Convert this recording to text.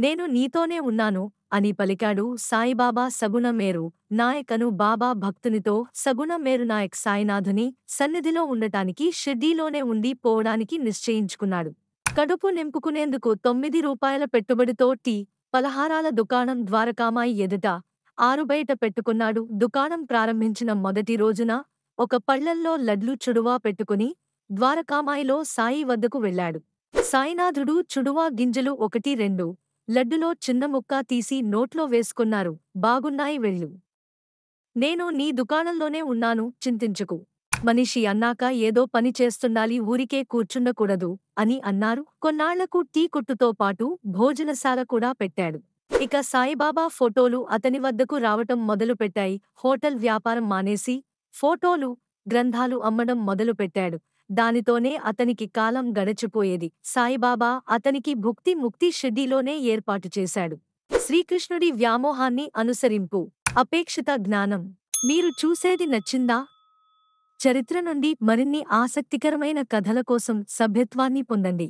నేను నీతోనే ఉన్నాను అని పలికాడు సాయిబాబా సగుణ మేరు నాయకను బాబా భక్తునితో సగుణ మేరు నాయక్ సాయినాథుని సన్నిధిలో ఉండటానికి షిర్డీలోనే ఉండి పోవడానికి నిశ్చయించుకున్నాడు. కడుపు నింపుకునేందుకు 9 రూపాయల పెట్టుబడితో టీ, పలహారాల దుకాణం ద్వారకామాయి ఎదుట ఆరుబయట పెట్టుకున్నాడు. దుకాణం ప్రారంభించిన మొదటి రోజున ఒక పళ్లల్లో లడ్లు చుడువా పెట్టుకుని ద్వారకామాయిలో సాయి వద్దకు వెళ్ళాడు. సాయినాథుడు చుడువా గింజలు 1-2 లడ్డులో చిన్న ముక్క తీసి నోట్లో వేసుకున్నారు. బాగున్నాయి వెళ్ళు. నేను నీ దుకాణంలోనే ఉన్నాను చింతించకు. మనిషి అన్నాక ఏదో పని చేస్తుండాలి ఊరికే కూర్చుండకూడదు అని అన్నారు. కొన్నాళ్లకు టీ కొట్టుతో పాటు భోజనశాల కూడా పెట్టాడు. ఇక సాయిబాబా ఫోటోలు అతని వద్దకు రావటం మొదలుపెట్టాయి. హోటల్ వ్యాపారం మానేసి ఫోటోలు, గ్రంథాలు అమ్మడం మొదలుపెట్టాడు. దానితోనే అతనికి కాలం గడచిపోయేది. సాయిబాబా అతనికి భుక్తి ముక్తి షిర్డీలోనే ఏర్పాటు చేశాడు. శ్రీకృష్ణుడి వ్యామోహాన్ని అనుసరింపు. అపేక్షిత జ్ఞానం. మీరు చూసేది నచ్చిందా? చరిత్ర నుండి మరిన్ని ఆసక్తికరమైన కథల కోసం సభ్యత్వాన్ని పొందండి.